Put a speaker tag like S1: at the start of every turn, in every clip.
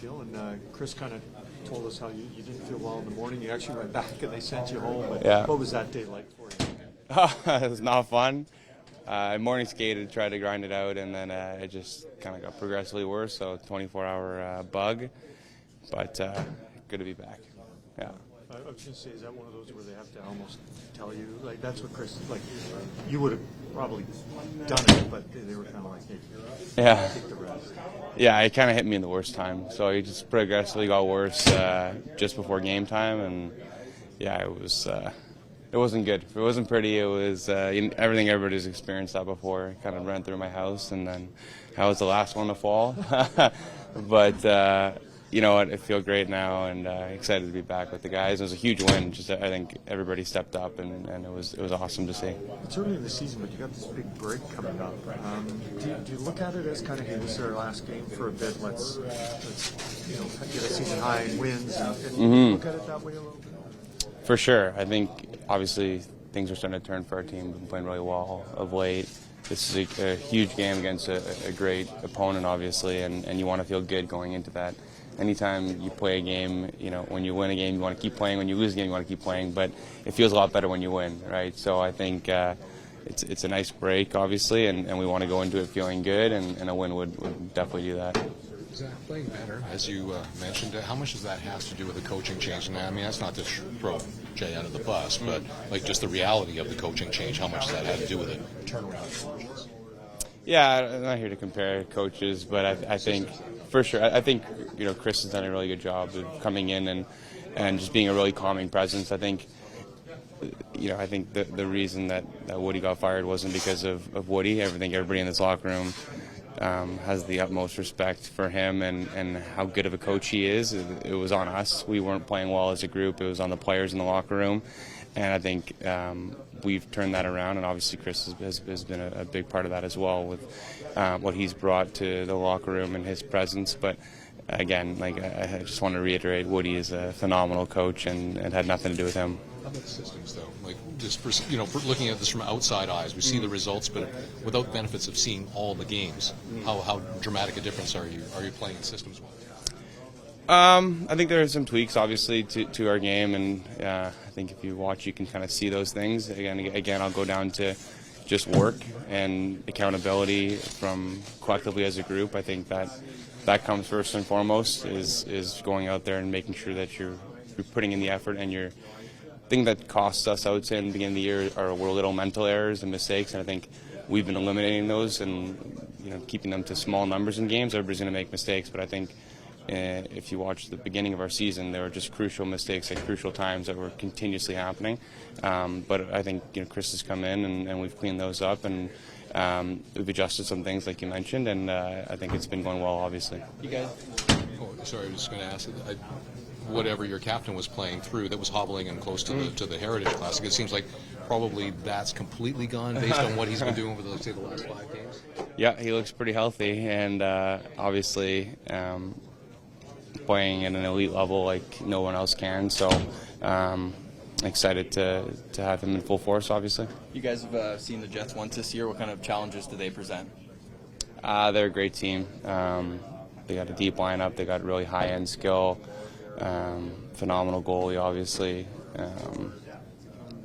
S1: feeling? Chris kind of told us how you didn't feel well in the morning. You actually went back and they sent you home. But
S2: yeah.
S1: What was that day like for you?
S2: It was not fun. I morning skated, tried to grind it out, and then it just kind of got progressively worse. So 24-hour bug, but good to be back. Yeah.
S1: I was going to say, is that one of those where they have to almost tell you, like that's what Chris, like you would have probably done it, but they were kind of like, hey,
S2: yeah,
S1: take the rest.
S2: Yeah, it kind of hit me in the worst time. So it just progressively got worse just before game time, and yeah, it wasn't good. It wasn't pretty. It was everything everybody's experienced that before. It kind of ran through my house, and then I was the last one to fall. But you know what? I feel great now, and excited to be back with the guys. It was a huge win. Just I think everybody stepped up, and it was awesome to see.
S1: It's early in the season, but you got this big break coming up. Do you look at it as kind of, hey, this is our last game for a bit? Let's get a season high in wins, and look at it that way a little bit.
S2: For sure. I think obviously things are starting to turn for our team. We've been playing really well of late. This is a huge game against a great opponent, obviously, and you want to feel good going into that. Anytime you play a game, when you win a game, you want to keep playing. When you lose a game, you want to keep playing. But it feels a lot better when you win, right? So I think it's a nice break, obviously, and we want to go into it feeling good, and a win would definitely do that.
S3: Is that playing better, as you mentioned? How much does that have to do with the coaching change? And I mean, that's not to throw Jay out of the bus, but like just the reality of the coaching change, how much does that have to do with it? Turnaround.
S2: Yeah, I'm not here to compare coaches, but I think for sure, I think Chris has done a really good job of coming in and just being a really calming presence. I think the reason that Woody got fired wasn't because of Woody. I think everybody in this locker room has the utmost respect for him and how good of a coach he is. It was on us. We weren't playing well as a group. It was on the players in the locker room. And I think we've turned that around, and obviously Chris has been a big part of that as well with what he's brought to the locker room and his presence. But again, I just want to reiterate, Woody is a phenomenal coach, and it had nothing to do with him.
S3: How about the systems, though? Like just for looking at this from outside eyes, we see the results, but without benefits of seeing all the games, how dramatic a difference are you playing systems-wise?
S2: I think there are some tweaks, obviously, to our game, and I think if you watch, you can kind of see those things. Again, I'll go down to just work and accountability from collectively as a group. I think that comes first and foremost is going out there and making sure that you're putting in the effort, and the thing that costs us, I would say, in the beginning of the year were little mental errors and mistakes, and I think we've been eliminating those and keeping them to small numbers in games. Everybody's going to make mistakes, but I think if you watch the beginning of our season, there were just crucial mistakes at crucial times that were continuously happening. But I think Chris has come in and we've cleaned those up, and we've adjusted some things like you mentioned, and I think it's been going well, obviously.
S3: You guys? Oh, sorry, I was just going to ask. Whatever your captain was playing through, that was hobbling him close to the Heritage Classic. It seems like probably that's completely gone based on what he's been doing over the last 5 games. Yeah,
S2: he looks pretty healthy, and obviously playing at an elite level like no one else can. So excited to have him in full force, obviously.
S4: You guys have seen the Jets once this year. What kind of challenges do they present?
S2: They're a great team. They got a deep lineup. They got really high-end skill. Phenomenal goalie, obviously.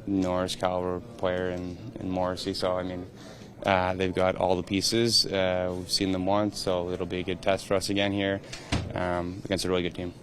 S2: Norris caliber player in Morrissey. So, I mean, they've got all the pieces. We've seen them once, so it'll be a good test for us again here against a really good team.